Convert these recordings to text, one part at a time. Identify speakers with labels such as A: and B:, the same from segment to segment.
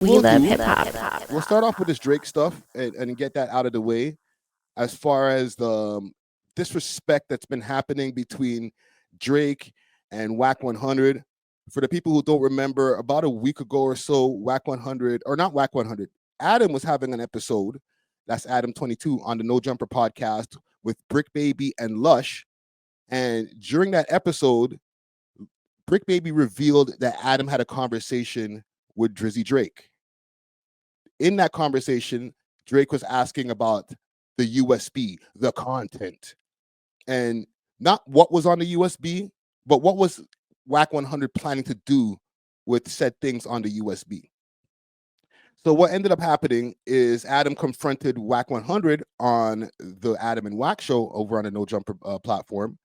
A: We love hip hop.
B: We'll start off with this Drake stuff and get that out of the way. As far as the disrespect that's been happening between Drake and Wack 100. For the people who don't remember, about a week ago or so, Wack 100, or not Wack 100, Adam was having an episode, that's Adam 22, on the No Jumper podcast with Brick Baby and Lush. And during that episode, Brick Baby revealed that Adam had a conversation with Drizzy Drake. In that conversation, Drake was asking about the USB, the content, and not what was on the USB, but what was Wack 100 planning to do with said things on the USB. So what ended up happening is Adam confronted Wack 100 on the Adam and Wack show over on the No Jumper platform,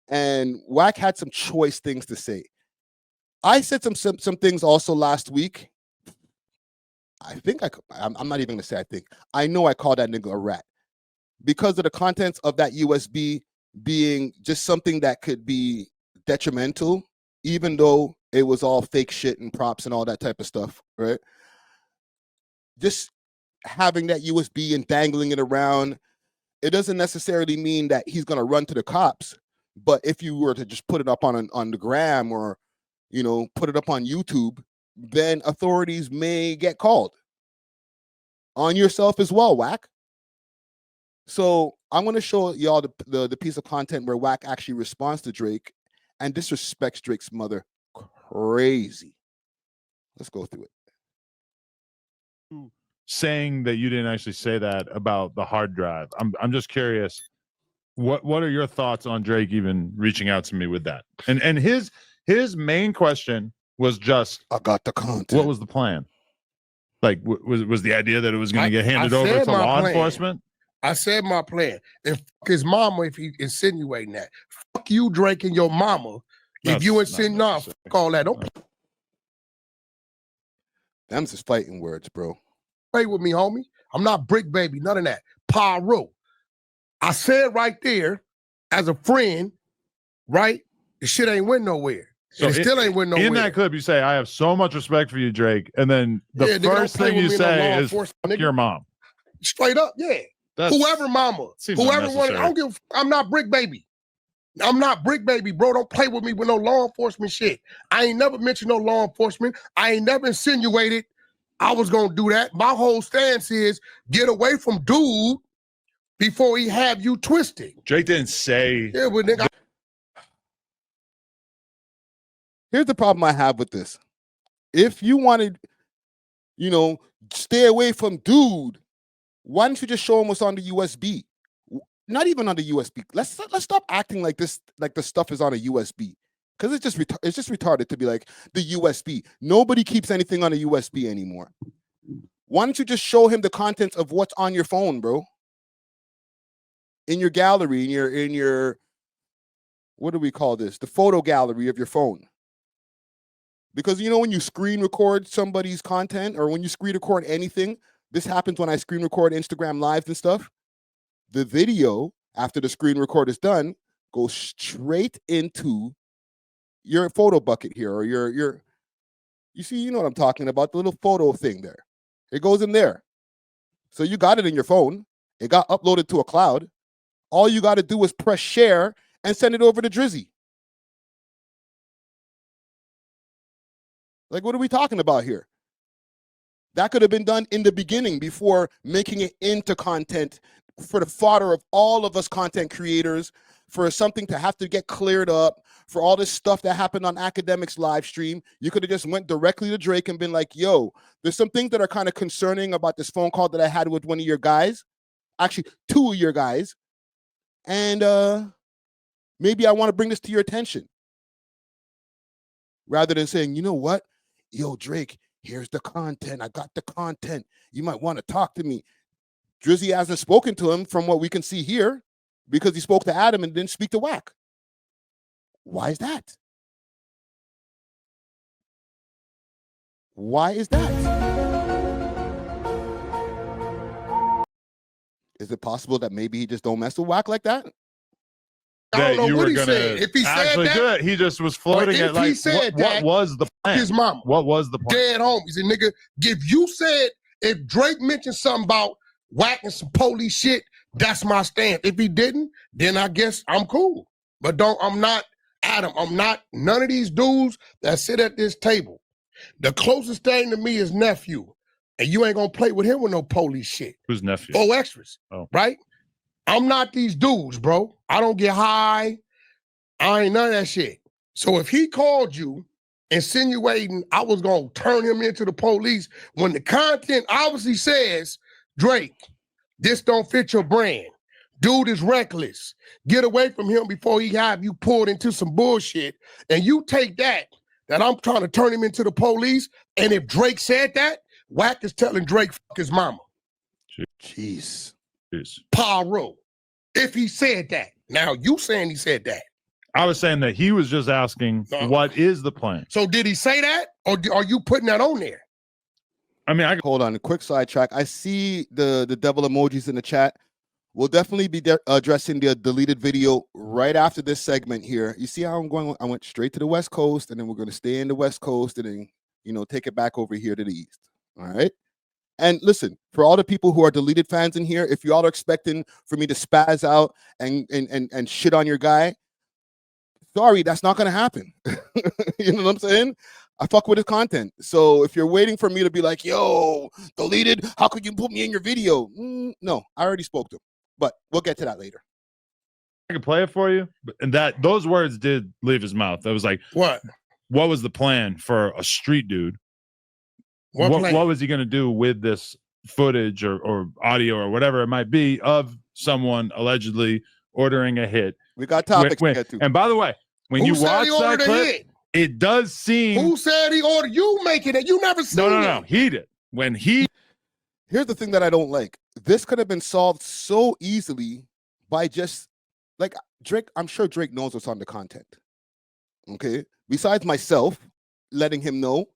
B: and Wack had some choice things to say. I said some things also last week. I'm not even gonna say I think. I know I called that nigga a rat because of the contents of that USB being just something that could be detrimental, even though it was all fake shit and props and all that type of stuff, right? Just having that USB and dangling it around, it doesn't necessarily mean that he's gonna run to the cops. But if you were to just put it up on the gram or, put it up on YouTube, then authorities may get called on yourself as well, Wack. So I'm going to show y'all the piece of content where Wack actually responds to Drake and disrespects Drake's mother crazy. Let's go through it.
C: Saying that you didn't actually say that about the hard drive. I'm just curious. What are your thoughts on Drake even reaching out to me with that? And his main question was just,
B: I got the content.
C: What was the plan? Like, was the idea that it was going to get handed over to law enforcement?
D: I said my plan. And fuck his mama if he insinuating that. Fuck you, Drake, and your mama. If you insinuate, fuck all that. Don't
B: Them's just fighting words, bro.
D: play with me, homie. I'm not Brick Baby, none of that. Pyro. I said right there, as a friend, right? The shit ain't went nowhere. So it still ain't went nowhere.
C: In that clip, you say, I have so much respect for you, Drake. And then the first thing you say is, fuck your mom.
D: Straight up, yeah. Whoever mama, whoever wanted, I don't give. I'm not Brick Baby. I'm not Brick Baby, bro. Don't play with me with no law enforcement shit. I ain't never mentioned no law enforcement. I ain't never insinuated I was gonna do that. My whole stance is get away from dude before he have you twisted.
C: Drake didn't say.
D: Yeah, but nigga.
B: Here's the problem I have with this. If you wanted, stay away from dude, why don't you just show him what's on the USB? Not even on the USB. Let's stop acting like this, like the stuff is on a USB, because it's just retarded to be like the USB. Nobody keeps anything on a USB anymore. Why don't you just show him the contents of what's on your phone, bro? In your gallery, in your what do we call this? The photo gallery of your phone. Because when you screen record somebody's content or when you screen record anything, this happens when I screen record Instagram lives and stuff. The video, after the screen record is done, goes straight into your photo bucket here, or your you see, you know what I'm talking about, the little photo thing there. It goes in there. So you got it in your phone. It got uploaded to a cloud. All you got to do is press share and send it over to Drizzy. Like, what are we talking about here? That could have been done in the beginning before making it into content for the fodder of all of us content creators, for something to have to get cleared up, for all this stuff that happened on Academics live stream. You could have just went directly to Drake and been like, yo, there's some things that are kind of concerning about this phone call that I had with one of your guys, actually two of your guys, and maybe I want to bring this to your attention. Rather than saying, you know what? Yo, Drake, here's the content. I got the content. You might want to talk to me. Drizzy hasn't spoken to him from what we can see here because he spoke to Adam and didn't speak to Wack. Why is that? Why is that? Is it possible that maybe he just don't mess with Wack like that?
C: that you were going
D: to
C: to actually do it. He just was floating it like, what was the plan?
D: His mama.
C: What was the plan?
D: Dead homies. And nigga, if Drake mentioned something about whacking some police shit, that's my stance. If he didn't, then I guess I'm cool. But I'm not Adam. I'm not none of these dudes that sit at this table. The closest thing to me is nephew. And you ain't gonna play with him with no police shit.
C: Who's nephew?
D: 4 extras.
C: Oh.
D: Right? I'm not these dudes, bro. I don't get high. I ain't none of that shit. So if he called you insinuating I was gonna turn him into the police when the content obviously says, Drake, this don't fit your brand. Dude is reckless. Get away from him before he have you pulled into some bullshit. And you take that I'm trying to turn him into the police. And if Drake said that, Wack is telling Drake, fuck his mama.
B: Jeez.
D: Pyro. If he said that. Now, you saying he said that.
C: I was saying that he was just asking, what is the plan?
D: So did he say that? Or are you putting that on there?
C: I mean,
B: hold on, a quick sidetrack. I see the devil emojis in the chat. We'll definitely be addressing the deleted video right after this segment here. You see how I'm going? I went straight to the West Coast, and then we're going to stay in the West Coast and then, take it back over here to the East. All right? And listen, for all the people who are deleted fans in here, if you all are expecting for me to spaz out and shit on your guy, sorry, that's not going to happen. You know what I'm saying? I fuck with his content. So if you're waiting for me to be like, yo, deleted, how could you put me in your video? No, I already spoke to him. But we'll get to that later.
C: I can play it for you. And those words did leave his mouth. That was like,
D: what
C: was the plan for a street dude? What was he going to do with this footage or audio or whatever it might be of someone allegedly ordering a hit?
B: We got topics to get to.
C: And by the way, when you watch that clip, it does seem.
D: Who said he ordered? You making it? You never seen it.
C: No. He did.
B: Here's the thing that I don't like. This could have been solved so easily by just like Drake. I'm sure Drake knows what's on the content. Okay. Besides myself letting him know,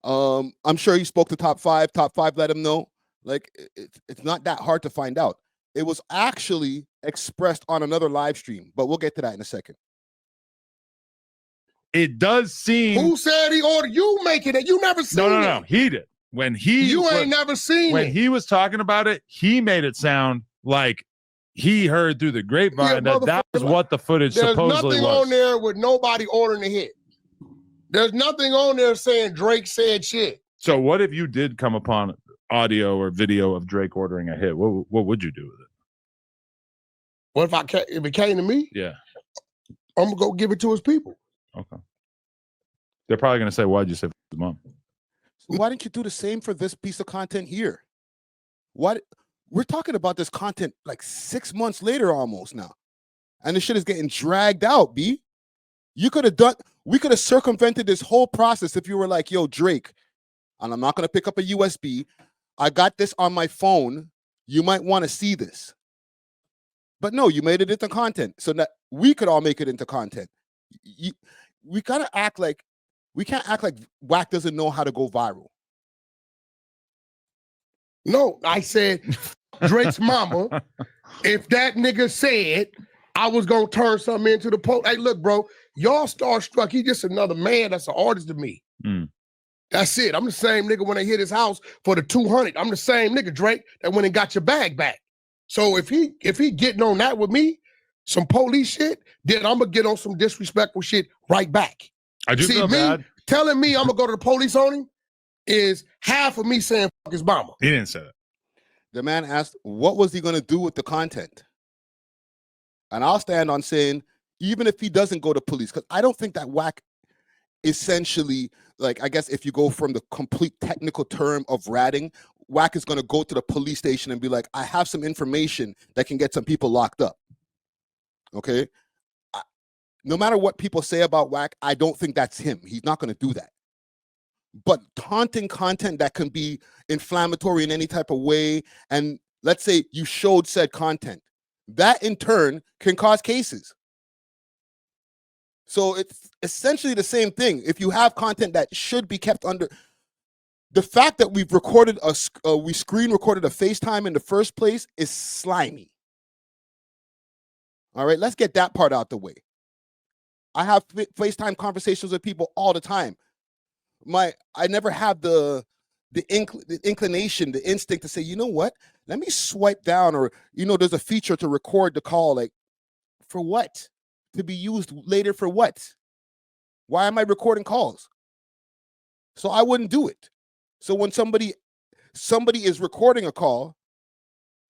B: I'm sure he spoke to Top 5. Top 5 let him know. Like it's not that hard to find out. It was actually expressed on another live stream, but we'll get to that in a second.
C: It does seem.
D: Who said he ordered? You making it? You never seen it.
C: No. He did. You
D: ain't never seen it.
C: When he was talking about it, he made it sound like he heard through the grapevine that was what the footage supposedly was.
D: There's nothing on there with nobody ordering a hit. There's nothing on there saying Drake said shit.
C: So what if you did come upon audio or video of Drake ordering a hit? What would you do with it?
D: What if it came to me?
C: Yeah.
D: I'm going to go give it to his people.
C: Okay. They're probably going to say, why'd you say his mom?
B: Why didn't you do the same for this piece of content here? We're talking about this content like 6 months later almost now. And this shit is getting dragged out, B. We could have circumvented this whole process if you were like, yo, Drake, and I'm not going to pick up a USB. I got this on my phone. You might want to see this. But no, you made it into content so that we could all make it into content. We can't act like Wack doesn't know how to go viral.
D: No, I said Drake's mama. If that nigga said I was gonna turn something into the post. Hey, look, bro, y'all starstruck. He just another man that's an artist to me. That's it. I'm the same nigga when they hit his house for the 200. I'm the same nigga, Drake, that went and got your bag back. So if he getting on that with me, some police shit, then I'm gonna get on some disrespectful shit right back.
C: I do feel bad.
D: Telling me I'm gonna go to the police on him is half of me saying fuck his mama.
C: He didn't say that.
B: The man asked, what was he gonna do with the content? And I'll stand on saying, even if he doesn't go to police, because I don't think that Wack essentially, like, I guess if you go from the complete technical term of ratting, Wack is going to go to the police station and be like, I have some information that can get some people locked up. Okay? No matter what people say about Wack, I don't think that's him. He's not going to do that. But taunting content that can be inflammatory in any type of way, and let's say you showed said content, that in turn can cause cases. So it's essentially the same thing. If you have content that should be kept under, the fact that we've recorded we screen recorded a FaceTime in the first place is slimy. All right, let's get that part out the way. I have FaceTime conversations with people all the time. I never have the inclination, the instinct to say, you know what? Let me swipe down, or there's a feature to record the call. Like, for what? To be used later for what? Why am I recording calls? So I wouldn't do it. So when somebody is recording a call,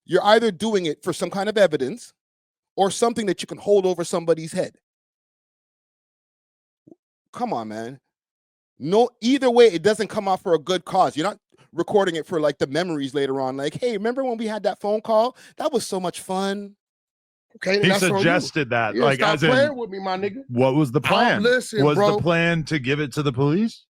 B: you're either doing it for some kind of evidence or something that you can hold over somebody's head. Come on, man. No, either way, it doesn't come out for a good cause. You're not recording it for like the memories later on. Like, hey, remember when we had that phone call? That was so much fun.
C: Okay, he suggested that.
D: Yeah,
C: like,
D: stop
C: as
D: playing
C: in,
D: with me, my nigga.
C: What was the plan?
D: Listen,
C: was
D: bro.
C: the plan to give it to the police?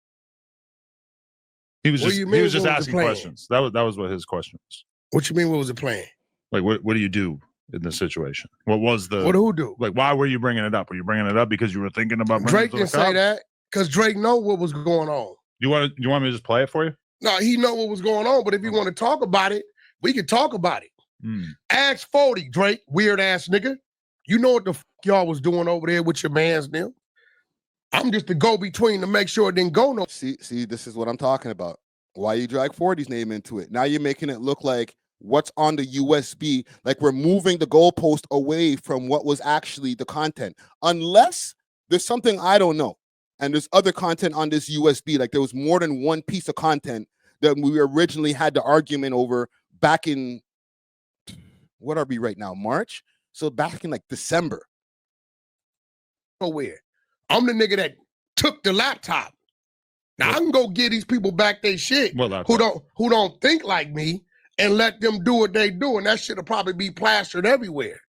C: He was just asking questions. That was what his question was.
D: What you mean? What was the plan?
C: Like, what do you do in this situation? What
D: who do?
C: Like, why were you bringing it up? Were you bringing it up because you were thinking about
D: Drake didn't say that because Drake know what was going on.
C: You want me to just play it for you?
D: No, he know what was going on. But if you want to talk about it, we can talk about it. Ask 40, Drake, weird ass nigga. You know what the fuck y'all was doing over there with your mans now? I'm just the go-between to make sure it didn't go no.
B: See, this is what I'm talking about. Why you drag 40's name into it? Now you're making it look like what's on the USB, like we're moving the goalpost away from what was actually the content. Unless there's something I don't know, and there's other content on this USB, like there was more than one piece of content that we originally had the argument over back in, what are we right now, March? So back in like December.
D: Nowhere. I'm the nigga that took the laptop. Now I can go get these people back their shit who don't think like me and let them do what they do, and that shit'll probably be plastered everywhere.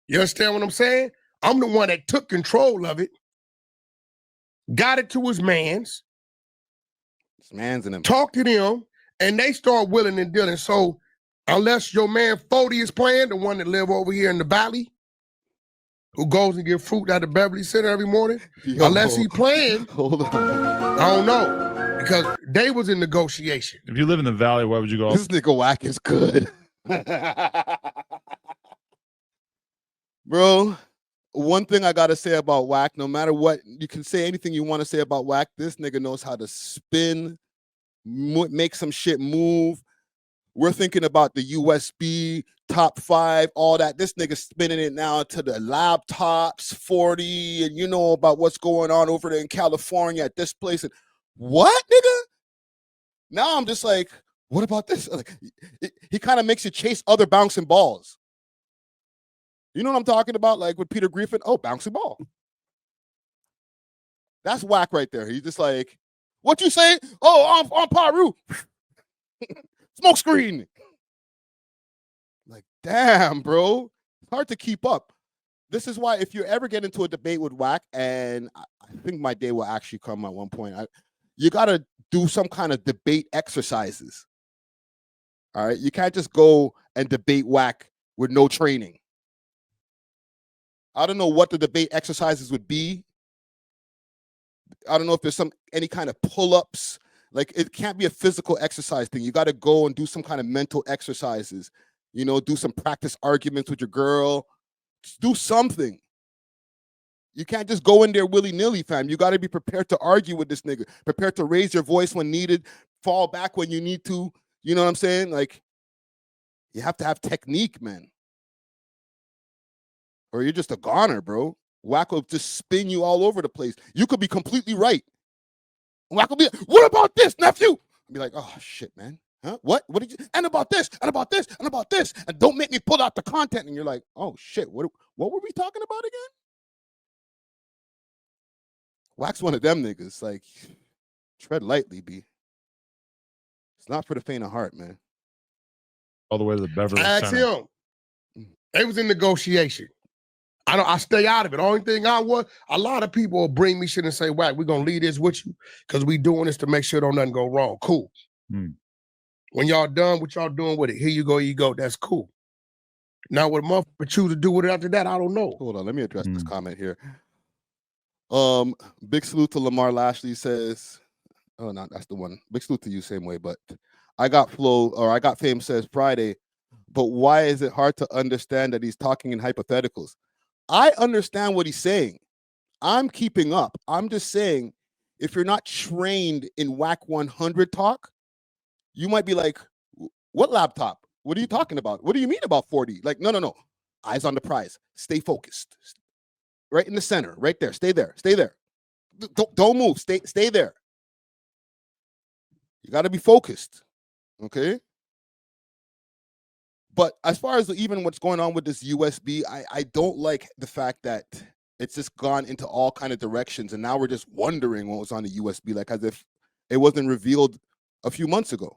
D: You understand what I'm saying? I'm the one that took control of it, got it to his mans,
B: and them,
D: talked to them, and they start willing and dealing. So unless your man 40 is playing, the one that live over here in the valley, who goes and get fruit at the Beverly Center every morning, unless he playing,
B: hold on,
D: I don't know, because they was in negotiation.
C: If you live in the valley, why would you go?
B: This nigga Wack is good. Bro, one thing I gotta say about Wack, no matter what, you can say anything you want to say about Wack, this nigga knows how to spin, make some shit move. We're thinking about the USB, top 5, all that. This nigga spinning it now to the laptops, 40, and you know about what's going on over there in California at this place. And what, nigga? Now I'm just like, what about this? Like, he kind of makes you chase other bouncing balls. You know what I'm talking about? Like with Peter Griffin, oh, bouncing ball. That's Wack right there. He's just like, what you say? Oh, on Paru. Smoke screen. Like, damn, bro. It's hard to keep up. This is why if you ever get into a debate with Wack, and I think my day will actually come at one point, you got to do some kind of debate exercises. All right? You can't just go and debate Wack with no training. I don't know what the debate exercises would be. I don't know if there's any kind of pull-ups. Like, it can't be a physical exercise thing. You got to go and do some kind of mental exercises. You know, do some practice arguments with your girl. Just do something. You can't just go in there willy-nilly, fam. You got to be prepared to argue with this nigga. Prepared to raise your voice when needed. Fall back when you need to. You know what I'm saying? Like, you have to have technique, man. Or you're just a goner, bro. Wack will just spin you all over the place. You could be completely right. Wack will be like, what about this, nephew? I'll be like, oh, shit, man. Huh? What did you? And about this, and about this, and about this. And don't make me pull out the content. And you're like, oh, shit, what were we talking about again? Wack's one of them niggas. Like, tread lightly, B. It's not for the faint of heart, man.
C: All the way to the Beverly
D: Ask
C: Center.
D: him. They was in negotiation. I stay out of it. Only thing a lot of people will bring me shit and say, Wack, we're going to leave this with you because we doing this to make sure don't nothing go wrong. Cool. When y'all done, what y'all doing with it? Here you go. That's cool. Now what a motherfucker choose to do with it after that, I don't know.
B: Hold on, let me address this comment here. Big salute to Lamar Lashley says, oh, no, that's the one. Big salute to you, same way, but I got fame says Friday, but why is it hard to understand that he's talking in hypotheticals? I understand what he's saying. I'm keeping up. I'm just saying, if you're not trained in WAC 100 talk, you might be like, what laptop? What are you talking about? What do you mean about 40? Like, no. Eyes on the prize. Stay focused. Right in the center, right there. Stay there. Stay there. Don't move. Stay there. You got to be focused. Okay? But as far as even what's going on with this USB, I don't like the fact that it's just gone into all kind of directions, and now we're just wondering what was on the USB, like as if it wasn't revealed a few months ago.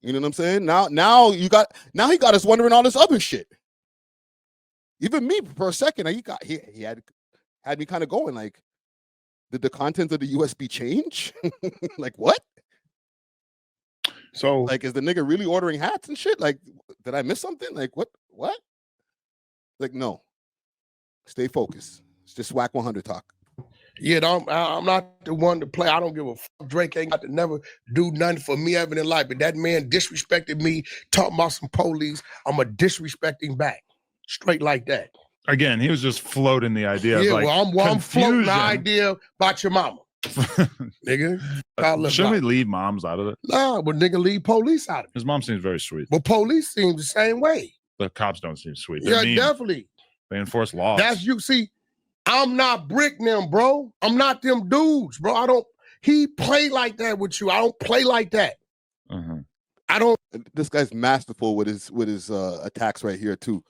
B: You know what I'm saying? Now he got us wondering all this other shit. Even me for a second, he had me kind of going like, did the contents of the USB change? Like what?
D: So
B: like, is the nigga really ordering hats and shit? Like, did I miss something? Like what? Like, no. Stay focused. It's just WAC 100 talk.
D: Yeah, I'm not the one to play. I don't give a fuck. Drake ain't got to never do nothing for me ever in life. But that man disrespected me, talking about some police. I'm a disrespecting back. Straight like that.
C: Again, he was just floating the idea
D: Yeah,
C: of like
D: I'm floating the idea about your mama. Nigga.
C: Shouldn't we leave moms out of it?
D: Nah, but nigga, leave police out of it.
C: His mom seems very sweet.
D: But police seem the same way.
C: The cops don't seem sweet. They're
D: Yeah,
C: mean.
D: definitely.
C: They enforce laws.
D: That's you. See, I'm not Brick them, bro. I'm not them dudes, bro. He play like that with you. I don't play like that. I don't.
B: This guy's masterful with his attacks right here too,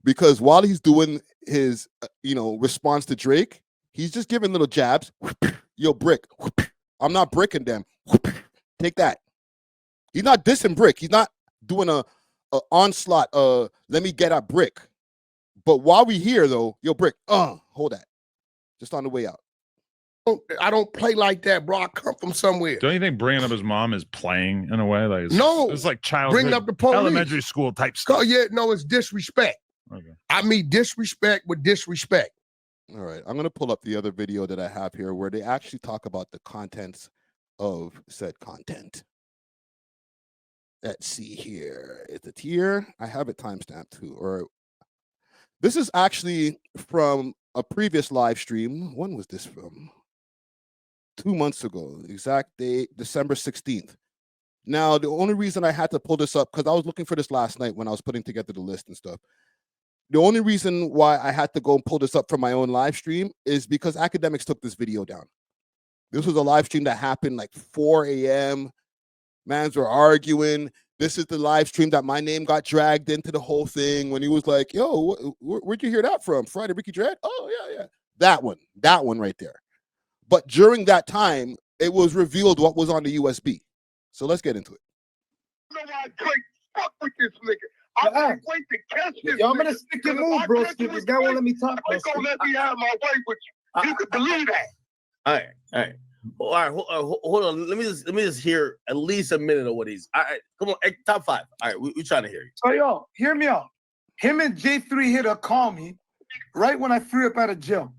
B: because while he's doing his response to Drake, he's just giving little jabs. Yo, Brick, I'm not bricking them. Take that. He's not dissing Brick. He's not doing a onslaught. Let me get at Brick. But while we here though, yo, Brick, hold that. Just on the way out.
D: I don't play like that, bro. I come from somewhere.
C: Don't you think bringing up his mom is playing in a way? Like it's like childhood,
D: bringing up the police,
C: elementary school type stuff.
D: Yeah, no, it's disrespect.
C: Okay.
D: I mean disrespect with disrespect.
B: All right, I'm gonna pull up the other video that I have here where they actually talk about the contents of said content. Let's see here. Is it here? I have it timestamped too. Or this is actually from a previous live stream. When was this from? 2 months ago. Exact date, December 16th. Now, the only reason I had to pull this up, because I was looking for this last night when I was putting together the list and stuff. The only reason why I had to go and pull this up from my own live stream is because academics took this video down. This was a live stream that happened like 4 a.m. Mans were arguing. This is the live stream that my name got dragged into the whole thing when he was like, yo, where'd you hear that from? Friday Ricky Dread? Oh, yeah. That one right there. But during that time, it was revealed what was on the USB. So let's get into it.
A: I don't know why Drake fuck with this nigga. I can't wait to catch this.
E: Yo, I'm gonna stick your move, bro. This guy won't let me talk.
A: He's gonna let me have my way with you. You can believe that.
E: All right. Hold on. Let me just hear at least a minute of what he's. All right, come on. Top 5. All right, we trying to hear you.
F: So yo, hear me out. Him and J3 hit a call me right when I threw up out of jail.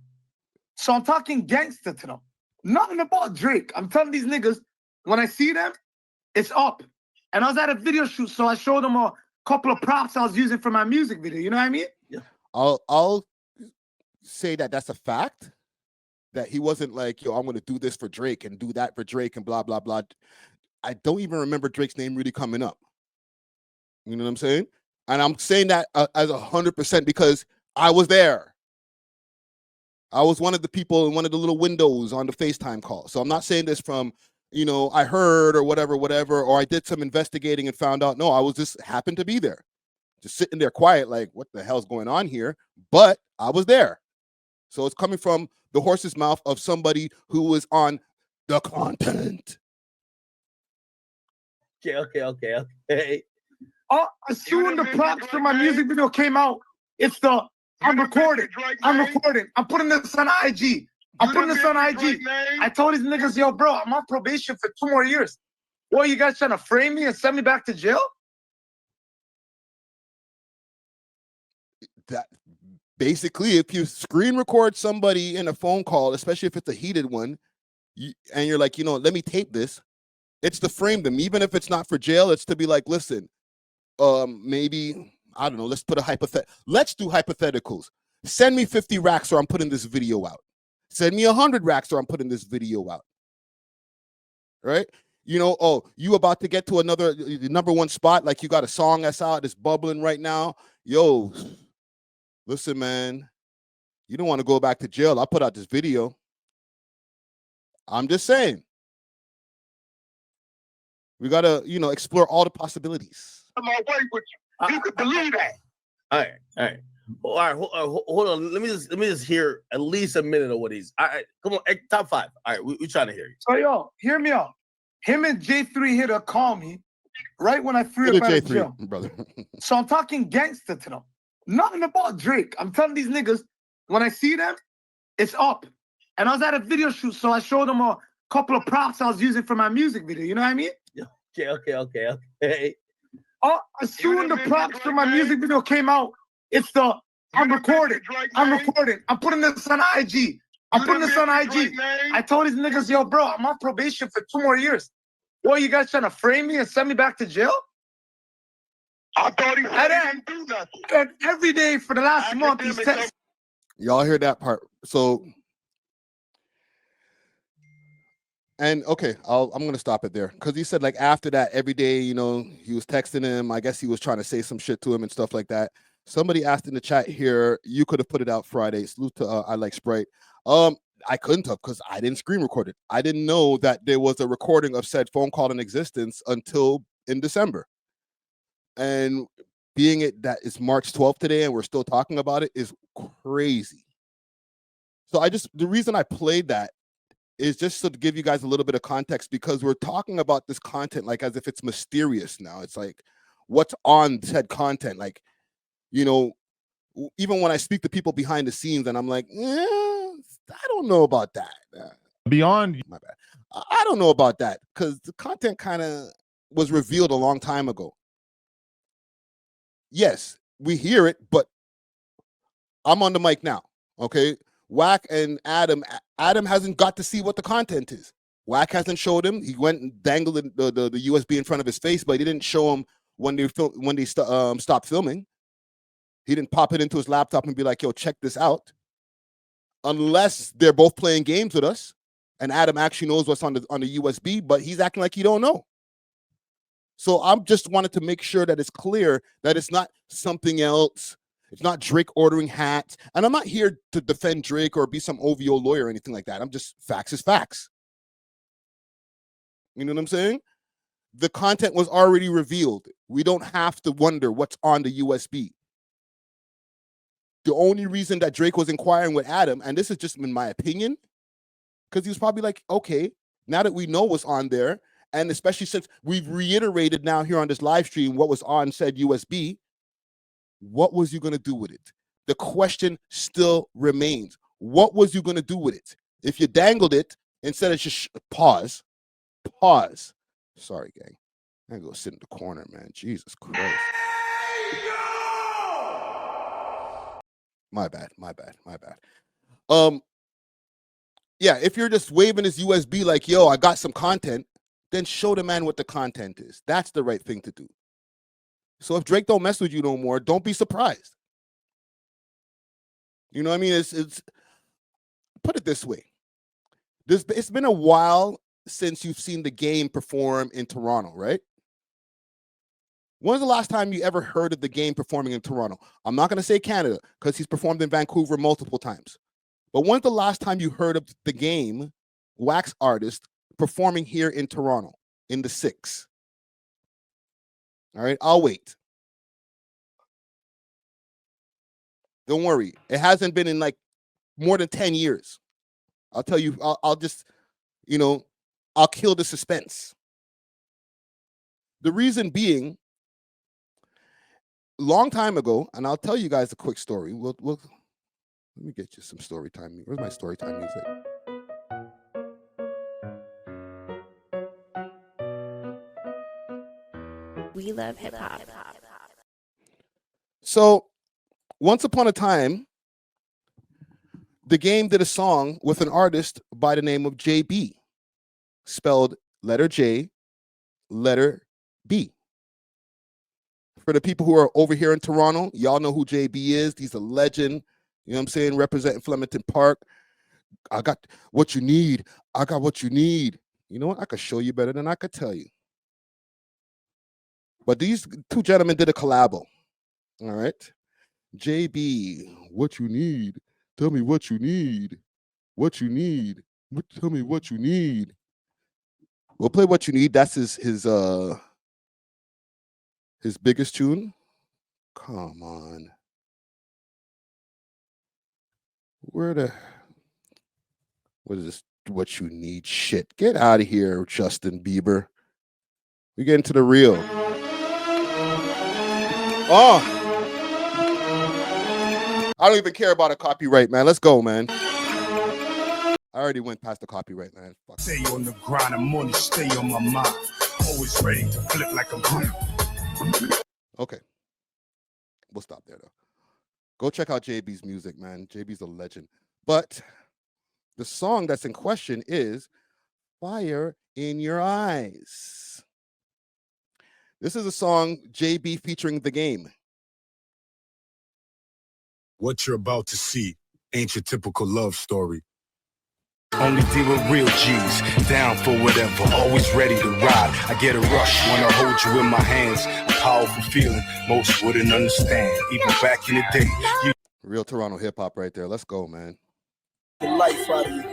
F: So I'm talking gangster to them. Nothing about Drake. I'm telling these niggas, when I see them, it's up. And I was at a video shoot, so I showed them a couple of props I was using for my music video. You know what I mean?
E: Yeah.
B: I'll say that that's a fact. That he wasn't like, yo, I'm going to do this for Drake and do that for Drake and blah, blah, blah. I don't even remember Drake's name really coming up. You know what I'm saying? And I'm saying that as 100% because I was there. I was one of the people in one of the little windows on the FaceTime call. So I'm not saying this from, I heard or whatever, or I did some investigating and found out. No, I was just happened to be there. Just sitting there quiet, like, what the hell's going on here? But I was there. So it's coming from the horse's mouth of somebody who was on the content.
E: Okay.
F: As soon as the props for my music video came out, it's the I'm recording. I'm putting this on IG. I told these niggas, yo, bro, I'm on probation for 2 more years. What, you guys trying to frame me and send me back to jail?
B: That basically, if you screen record somebody in a phone call, especially if it's a heated one, and you're like, let me tape this, it's to frame them. Even if it's not for jail, it's to be like, listen, maybe I don't know, let's put a let's do hypotheticals. Send me 50 racks or I'm putting this video out. Send me 100 racks or I'm putting this video out. Right? You know, oh, you about to get to another #1 spot, like you got a song that's out, that's bubbling right now. Yo, listen, man, you don't want to go back to jail. I put out this video. I'm just saying. We got to, you know, explore all the possibilities.
A: My way with you. You could believe that.
E: All right. Hold on. Let me just hear at least a minute of what he's. Come on, top 5. All right, we trying to hear you.
F: So yo, hear me out. Him and J3 hit a call me right when I free up out of jail.
B: Brother.
F: So I'm talking gangster to them. Nothing about Drake. I'm telling these niggas, when I see them, it's up. And I was at a video shoot, so I showed them a couple of props I was using for my music video. You know what I mean?
E: Okay.
F: Oh, as soon as the props for my music video came out, it's the I'm recording. I'm putting this on IG. I told these niggas, yo, bro, I'm on probation for 2 more years. What, you guys trying to frame me and send me back to jail?
A: I thought he said he didn't do nothing.
F: And every day for the last month, he's texting.
B: Y'all hear that part? So, and okay, I'm gonna stop it there because he said like after that every day, you know, he was texting him. I guess he was trying to say some shit to him and stuff like that. Somebody asked in the chat here, you could have put it out Friday. Salute to I Like Sprite. I couldn't have because I didn't screen record it. I didn't know that there was a recording of said phone call in existence until in December. And being it that it's March 12th today and we're still talking about it is crazy. So the reason I played that is just to give you guys a little bit of context because we're talking about this content like as if it's mysterious now. It's like what's on said content. Like, you know, even when I speak to people behind the scenes and I'm like, I don't know about that.
C: Beyond,
B: my bad. I don't know about that because the content kind of was revealed a long time ago. Yes, we hear it, but I'm on the mic now. Okay. Wack and Adam hasn't got to see what the content is. Wack hasn't showed him. He went and dangled the USB in front of his face, but he didn't show him when they stopped filming. He didn't pop it into his laptop and be like, yo, check this out. Unless they're both playing games with us and Adam actually knows what's on the USB, but he's acting like he don't know. So I'm just wanted to make sure that it's clear that it's not something else. It's not Drake ordering hats. And I'm not here to defend Drake or be some OVO lawyer or anything like that. I'm just facts is facts. You know what I'm saying? The content was already revealed. We don't have to wonder what's on the USB. The only reason that Drake was inquiring with Adam, and this is just in my opinion, because he was probably like, okay, now that we know what's on there, and especially since we've reiterated now here on this live stream what was on said USB, what was you going to do with it? The question still remains. What was you going to do with it? If you dangled it, instead of just pause. Sorry, gang. I go sit in the corner, man. Jesus Christ. My bad. Yeah, if you're just waving this USB like, yo, I got some content, then show the man what the content is. That's the right thing to do. So if Drake don't mess with you no more, don't be surprised. You know what I mean? It's put it this way. It's been a while since you've seen the Game perform in Toronto, right? When's the last time you ever heard of the Game performing in Toronto? I'm not going to say Canada because he's performed in Vancouver multiple times. But when's the last time you heard of the Game, wax artist, performing here in Toronto in the 6? All right, I'll wait. Don't worry. It hasn't been in like more than 10 years. I'll tell you, I'll just, you know, I'll kill the suspense. The reason being, long time ago, and I'll tell you guys a quick story. We'll let me get you some story time. Where's my story time music?
G: We love hip hop.
B: So, once upon a time, the Game did a song with an artist by the name of JB, spelled letter J, letter B. For the people who are over here in Toronto, y'all know who JB is. He's a legend. You know what I'm saying? Representing Flemington Park. I got what you need. I got what you need. You know what? I could show you better than I could tell you. But these two gentlemen did a collabo. All right. JB, what you need? Tell me what you need. What you need. Tell me what you need. We'll play What You Need. That's his biggest tune. Come on. What is this? What You Need shit. Get out of here, Justin Bieber. We get into the real. Oh. I don't even care about a copyright, man. Let's go, man. I already went past the copyright, man. Fuck.
H: Stay on the grind and money stay on my mind. Always ready to flip like a broom.
B: Okay. We'll stop there, though. Go check out JB's music, man. JB's a legend. But the song that's in question is Fire in Your Eyes. This is a song JB featuring The Game.
H: What you're about to see ain't your typical love story. Only deal with real G's, down for whatever, always ready to ride. I get a rush when I hold you in my hands. A powerful feeling most wouldn't understand. Even back in the day.
B: Real Toronto hip hop right there. Let's go, man.
I: The life out of you.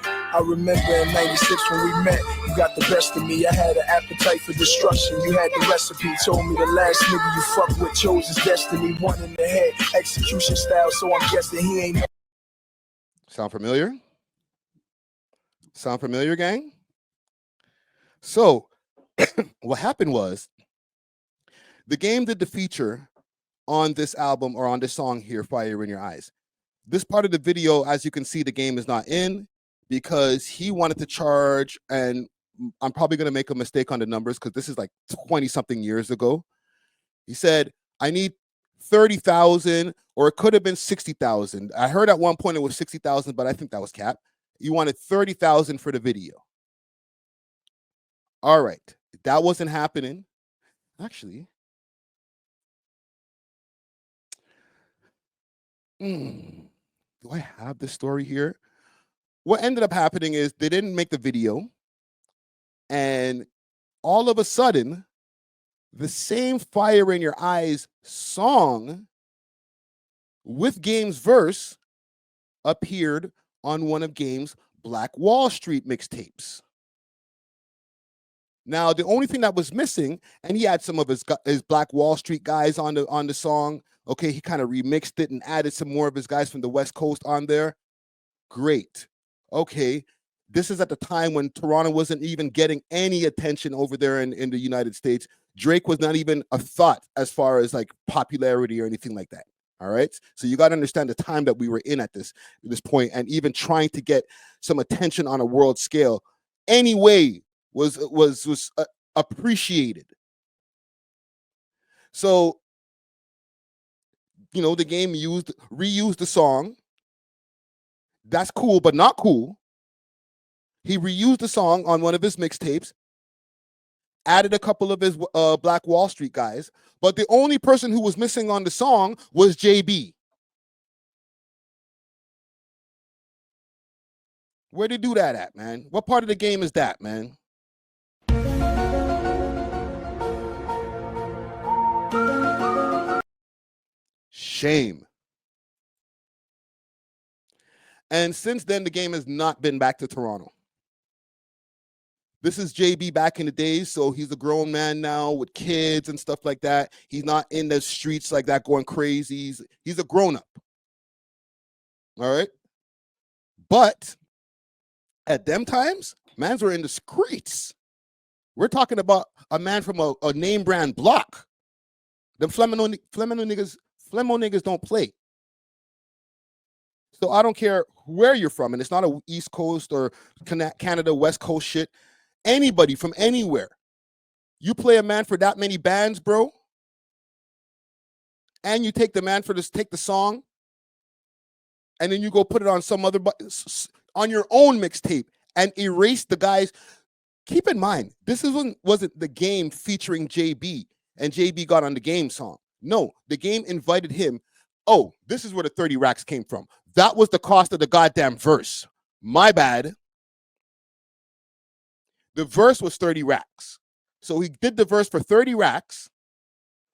I: I remember in 96 when we met, you got the best of me. I had an appetite for destruction. You had the recipe. Told me the last nigga you fuck with chose his destiny. One in the head, execution style. So I'm guessing he ain't.
B: Sound familiar? Sound familiar, gang? So what happened was The Game did the feature on this album or on this song here, Fire in Your Eyes. This part of the video, as you can see, The Game is not in because he wanted to charge, and I'm probably going to make a mistake on the numbers because this is like 20 something years ago. He said, I need 30,000, or it could have been 60,000. I heard at one point it was 60,000, but I think that was cap. You wanted 30,000 for the video. All right. That wasn't happening. Actually, do I have this story here? What ended up happening is they didn't make the video, and all of a sudden, the same Fire in Your Eyes song with Game's verse appeared on one of Game's Black Wall Street mixtapes. Now, the only thing that was missing, and he had some of his Black Wall Street guys on the song. Okay, he kind of remixed it and added some more of his guys from the West Coast on there. Great. Okay, this is at the time when Toronto wasn't even getting any attention over there in the United States. Drake was not even a thought as far as like popularity or anything like that. All right, so you got to understand the time that we were in at this point, and even trying to get some attention on a world scale anyway was appreciated. So, you know, The Game reused the song. That's cool, but not cool. He reused the song on one of his mixtapes, added a couple of his Black Wall Street guys, but the only person who was missing on the song was JB. Where they do that at, man? What part of the game is that, man? Shame. And since then, The Game has not been back to Toronto. This is JB back in the days, so he's a grown man now with kids and stuff like that. He's not in the streets like that going crazy. He's a grown-up. All right? But at them times, mans were in the streets. We're talking about a man from a name brand block. Them Flemo niggas don't play. So I don't care where you're from, and it's not a East Coast or Canada West Coast shit. Anybody from anywhere. You play a man for that many bands, bro, and you take the man for this, take the song, and then you go put it on some other on your own mixtape and erase the guys. Keep in mind, this wasn't The Game featuring JB. and JB got on the Game song. No, the Game invited him. Oh, this is where the 30 racks came from. That was the cost of the goddamn verse. My bad. The verse was 30 racks. So he did the verse for 30 racks,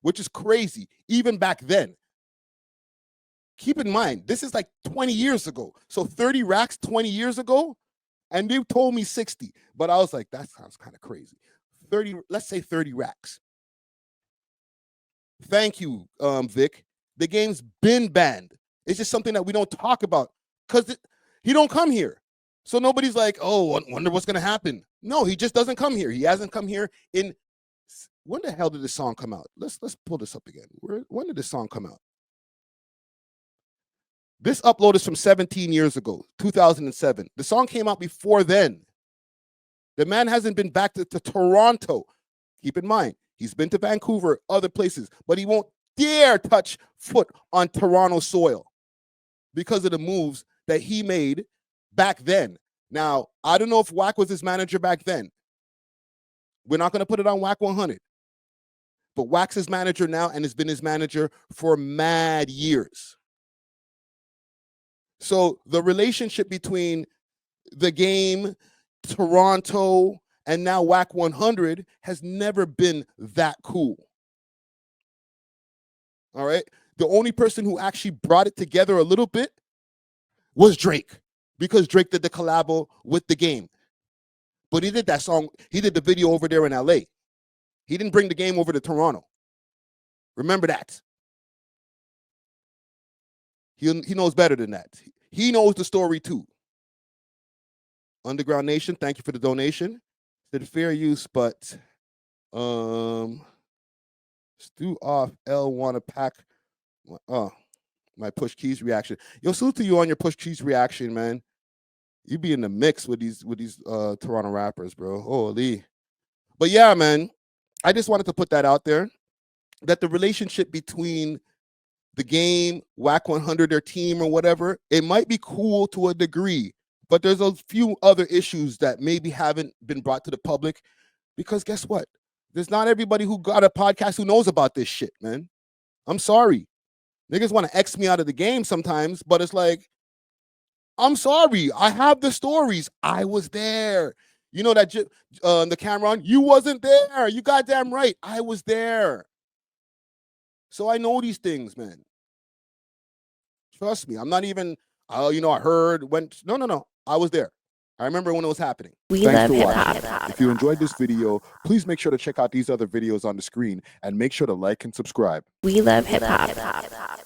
B: which is crazy, even back then. Keep in mind, this is like 20 years ago. So 30 racks 20 years ago, and they told me 60. But I was like, that sounds kind of crazy. 30, let's say 30 racks. Thank you, Vic. The Game's been banned. It's just something that we don't talk about because he don't come here. So nobody's like, oh, I wonder what's going to happen. No, he just doesn't come here. He hasn't come here in, when the hell did this song come out? Let's pull this up again. When did this song come out? This upload is from 17 years ago, 2007. The song came out before then. The man hasn't been back to Toronto. Keep in mind, he's been to Vancouver, other places, but he won't dare touch foot on Toronto soil because of the moves that he made back then. Now, I don't know if Wack was his manager back then. We're not going to put it on Wack 100. But Wack's his manager now and has been his manager for mad years. So the relationship between the Game, Toronto, and now Wack 100 has never been that cool. All right? The only person who actually brought it together a little bit was Drake, because Drake did the collabo with the Game. But he did that song, he did the video over there in LA. He didn't bring the Game over to Toronto. Remember that. He knows better than that. He knows the story too. Underground Nation, thank you for the donation. Said fair use, but Stu off L want to pack my push keys reaction. Yo, salute to you on your push keys reaction, man. You be in the mix with these Toronto rappers, bro. Holy. But yeah, man, I just wanted to put that out there, that the relationship between the Game, Wack 100, their team or whatever, it might be cool to a degree, but there's a few other issues that maybe haven't been brought to the public, because guess what? There's not everybody who got a podcast who knows about this shit, man. I'm sorry. Niggas want to X me out of the game sometimes, but it's like, I'm sorry. I have the stories. I was there. You know that the camera on? You wasn't there. You goddamn right. I was there. So I know these things, man. Trust me. I'm not even, I heard, went. No. I was there. I remember when it was happening.
G: Thanks for watching.
B: If you enjoyed this video, please make sure to check out these other videos on the screen and make sure to like and subscribe.
G: We love hip hop.